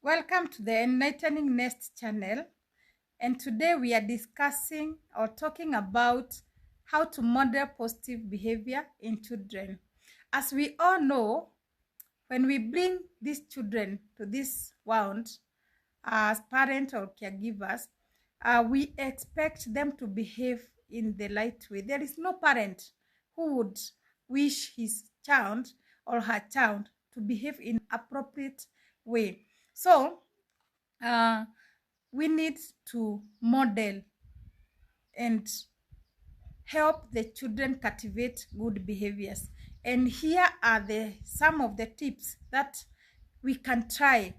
Welcome to the Enlightening Nest channel, and today we are discussing or talking about how to model positive behavior in children. As we all know, when we bring these children to this world as parents or caregivers, we expect them to behave in the right way. There is no parent who would wish his child or her child to behave in appropriate way. So uh, we need to model and help the children cultivate good behaviors. And here are some of the tips that we can try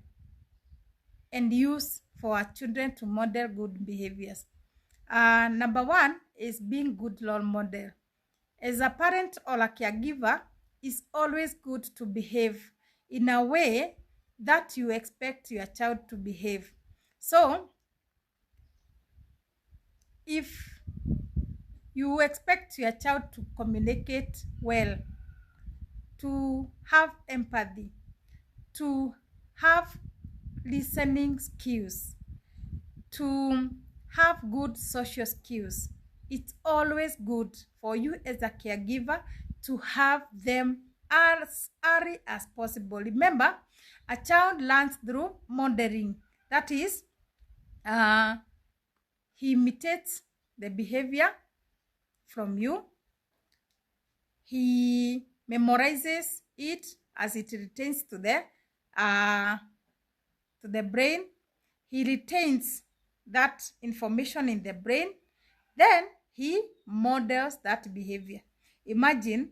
and use for our children to model good behaviors. Number one is being good role model. As a parent or a caregiver, it's always good to behave in a way that you expect your child to behave. So if you expect your child to communicate well, to have empathy, to have listening skills, to have good social skills, it's always good for you as a caregiver to have them as early as possible. Remember, a child learns through modeling. That is, he imitates the behavior from you. He memorizes it as it retains to the brain. He retains that information in the brain. Then he models that behavior. Imagine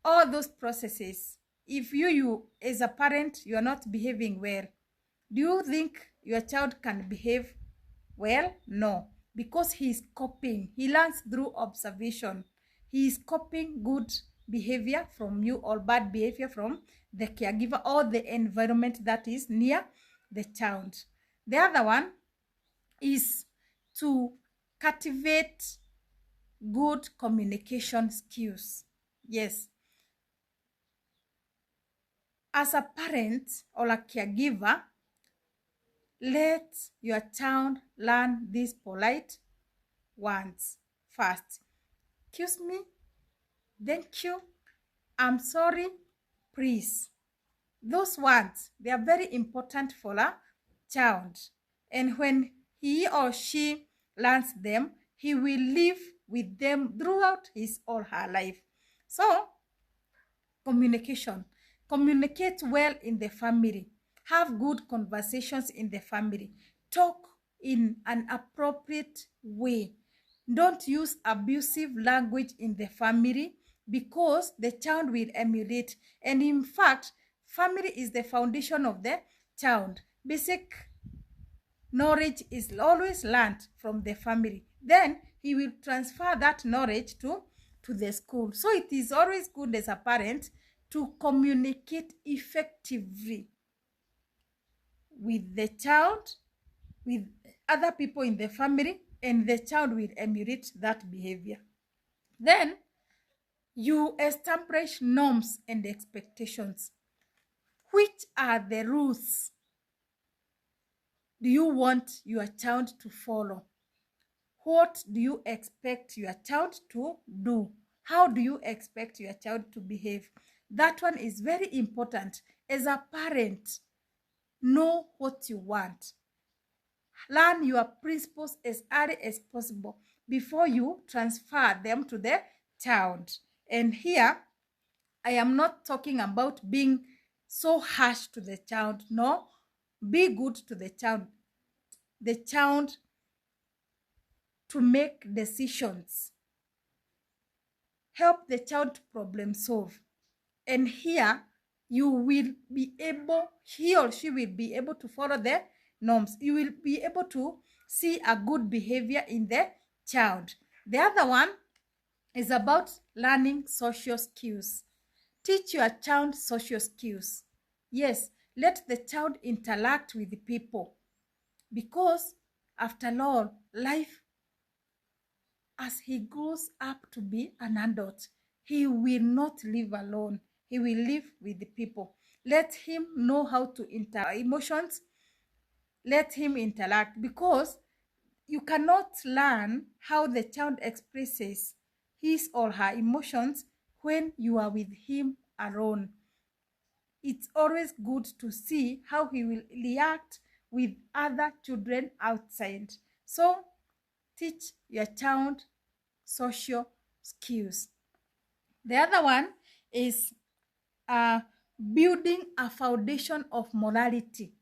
all those processes. If you as a parent, you are not behaving well, do you think your child can behave well? No, because he is copying. He learns through observation. He is copying good behavior from you or bad behavior from the caregiver or the environment that is near the child. The other one is to cultivate good communication skills. Yes. As a parent or a caregiver, let your child learn these polite words first. Excuse me, thank you, I'm sorry, please. Those words, they are very important for a child. And when he or she learns them, he will live with them throughout his or her life. So, communication. Communicate well in the family. Have good conversations in the family. Talk in an appropriate way. Don't use abusive language in the family because the child will emulate. And in fact, family is the foundation of the child. Basic knowledge is always learned from the family. Then he will transfer that knowledge to the school. So it is always good as a parent to communicate effectively with the child, with other people in the family, and the child will emulate that behavior. Then you establish norms and expectations. Which are the rules do you want your child to follow? What do you expect your child to do? How do you expect your child to behave? That one is very important. As a parent, know what you want. Learn your principles as early as possible before you transfer them to the child. And here, I am not talking about being so harsh to the child. No, be good to the child. The child to make decisions. Help the child to problem solve. And here, you will be able, he or she will be able to follow the norms. You will be able to see a good behavior in the child. The other one is about learning social skills. Teach your child social skills. Yes, let the child interact with the people, because after all, life, as he grows up to be an adult, he will not live alone. He will live with the people. Let him know how to emotions. Let him interact, because you cannot learn how the child expresses his or her emotions when you are with him alone. It's always good to see how he will react with other children outside. So teach your child social skills. The other one is building a foundation of morality.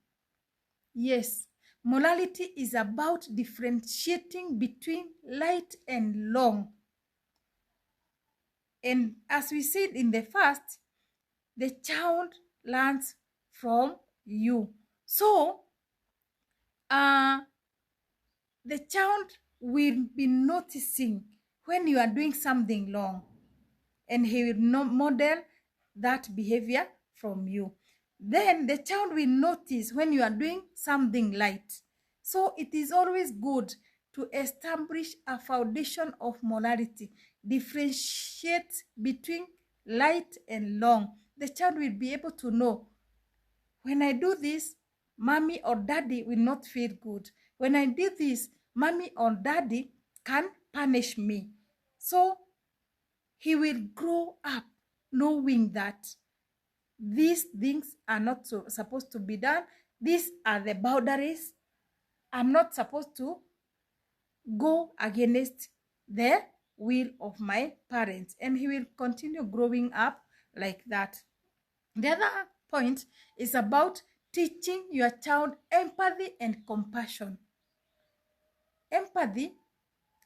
Yes, morality is about differentiating between right and wrong. And as we said in the first, the child learns from you. So, the child will be noticing when you are doing something wrong, and he will model that behavior from you. Then the child will notice when you are doing something right. So it is always good to establish a foundation of morality, differentiate between right and wrong. The child will be able to know, when I do this, mommy or daddy will not feel good. When I do this, mommy or daddy can punish me. So he will grow up knowing that these things are not supposed to be done. These are the boundaries. I'm not supposed to go against the will of my parents. And he will continue growing up like that. The other point is about teaching your child empathy and compassion. Empathy,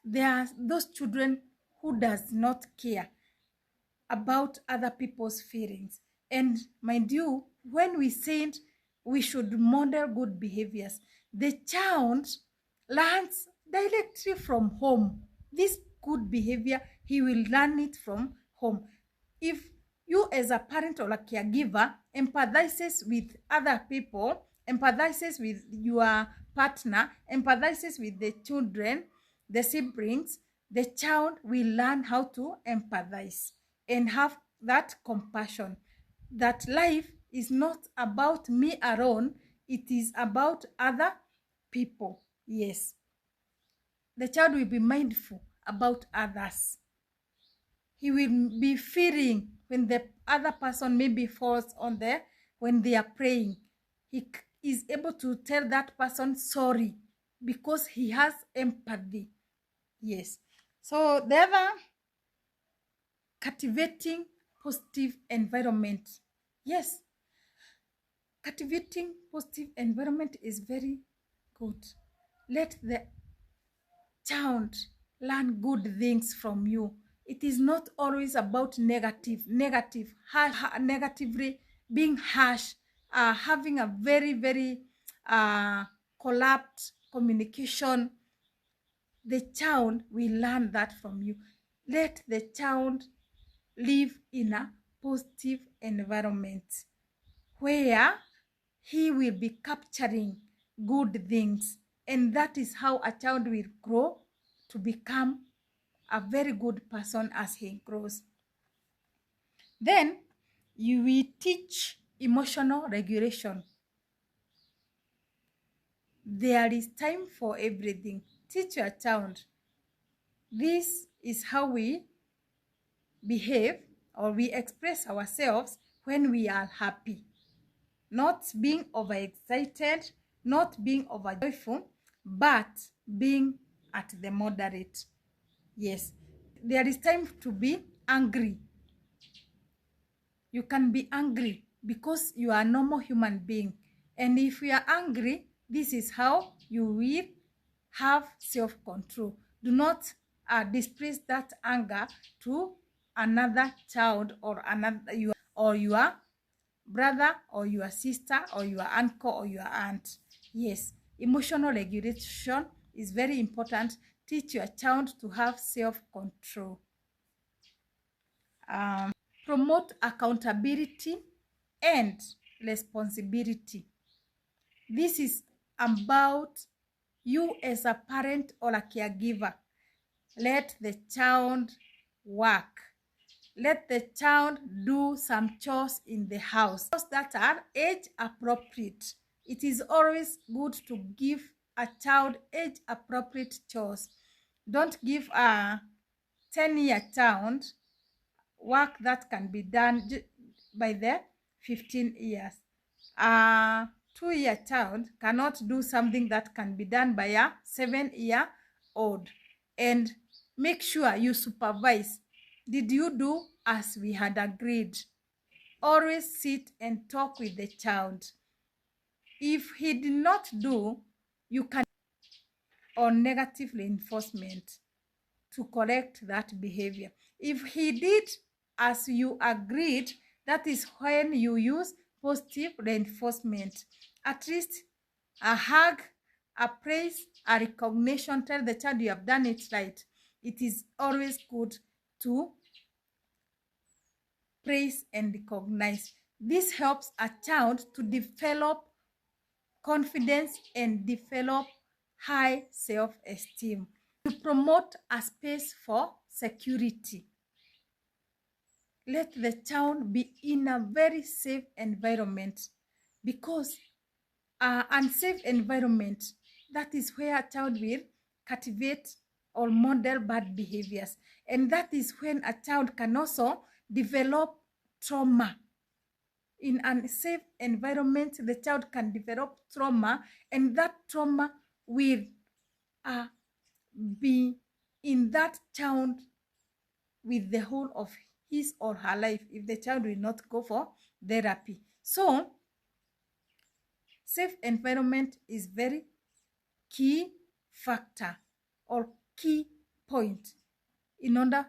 there are those children who does not care about other people's feelings. And mind you, when we said we should model good behaviors, the child learns directly from home. This good behavior, he will learn it from home. If you as a parent or a caregiver empathizes with other people, empathizes with your partner, empathizes with the children, the siblings, the child will learn how to empathize and have that compassion, that life is not about me alone, it is about other people. Yes, the child will be mindful about others. He will be feeling when the other person maybe falls on there when they are praying. He is able to tell that person sorry because he has empathy. Yes. So the other, cultivating positive environment. Yes, cultivating positive environment is very good. Let the child learn good things from you. It is not always about negatively being harsh, having a very collapsed communication. The child will learn that from you. Let the child live in a positive environment where he will be capturing good things, and that is how a child will grow to become a very good person as he grows. Then you will teach emotional regulation. There is time for everything. Teach your child, this is how we behave or we express ourselves when we are happy. Not being overexcited, not being overjoyful, but being at the moderate. Yes, there is time to be angry. You can be angry because you are a normal human being. And if you are angry, this is how you will have self-control. Do not displace that anger to another child or your brother or your sister or your uncle or your aunt. Yes, emotional regulation is very important. Teach your child to have self-control. Promote accountability and responsibility. This is about you as a parent or a caregiver. Let the child work. Let the child do some chores in the house. Chores that are age appropriate. It is always good to give a child age appropriate chores. Don't give a 10-year child work that can be done by the 15 years. A 2-year child cannot do something that can be done by a 7-year-old. And make sure you supervise. Did you do as we had agreed? Always sit and talk with the child. If he did not do, you can on negative reinforcement to correct that behavior. If he did as you agreed, that is when you use positive reinforcement. At least a hug, a praise, a recognition. Tell the child you have done it right. It is always good to praise and recognize. This helps a child to develop confidence and develop high self-esteem. To promote a space for security. Let the child be in a very safe environment, because unsafe environment, that is where a child will cultivate or model bad behaviors. And that is when a child can also develop trauma. In an unsafe environment, the child can develop trauma, and that trauma will be in that child with the whole of his or her life if the child will not go for therapy. So, safe environment is very key factor or key point in order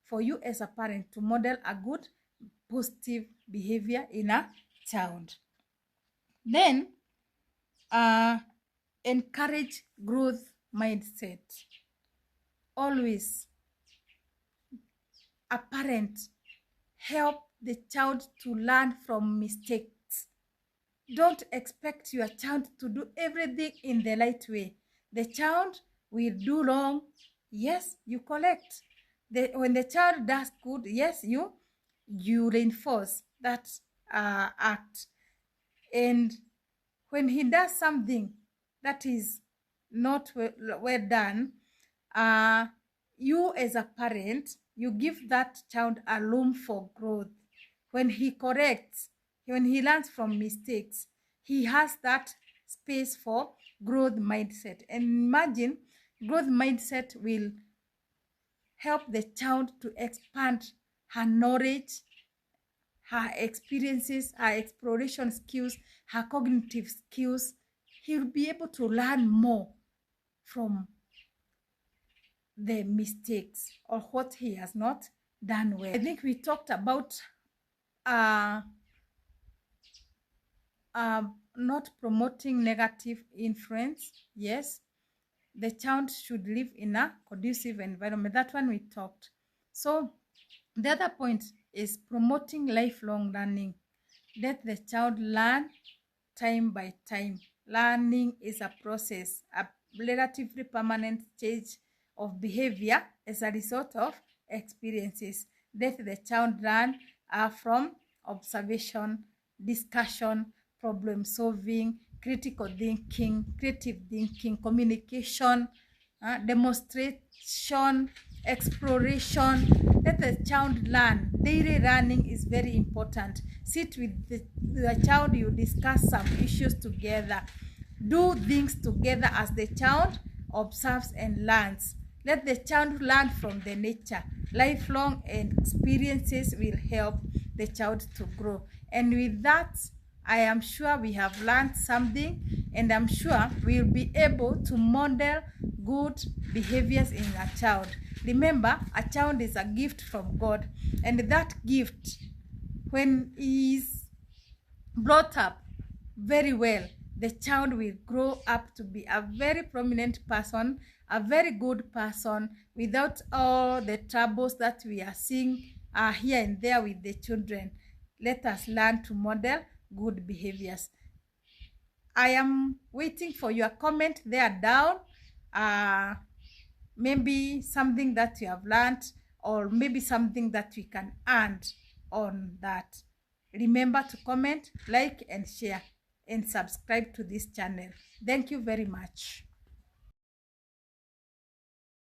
for you as a parent to model a good positive behavior in a child. Then, encourage growth mindset. Always, a parent, help the child to learn from mistakes. Don't expect your child to do everything in the right way. The child will do wrong. Yes, you correct. When the child does good, yes, you reinforce that act. And when he does something that is not well done, you as a parent, you give that child a room for growth. When he corrects, when he learns from mistakes, he has that space for growth mindset. And imagine, growth mindset will help the child to expand her knowledge, her experiences, her exploration skills, her cognitive skills. He will be able to learn more from the mistakes or what he has not done well. I think we talked about not promoting negative influence. Yes, the child should live in a conducive environment. That one we talked. So the other point is promoting lifelong learning. Let the child learn time by time. Learning is a process, a relatively permanent change of behavior as a result of experiences. Let the child learn from observation, discussion, problem solving, critical thinking, creative thinking, communication, demonstration, exploration. Let the child learn. Daily learning is very important. Sit with the child, you discuss some issues together. Do things together as the child observes and learns. Let the child learn from the nature. Lifelong experiences will help the child to grow. And with that, I am sure we have learned something, and I'm sure we'll be able to model good behaviors in a child. Remember, a child is a gift from God, and that gift, when he is brought up very well, the child will grow up to be a very prominent person, a very good person, without all the troubles that we are seeing here and there with the children. Let us learn to model good behaviors. I am waiting for your comment there down. Maybe something that you have learned, or maybe something that we can add on that. Remember to comment, like, and share, and subscribe to this channel. Thank you very much.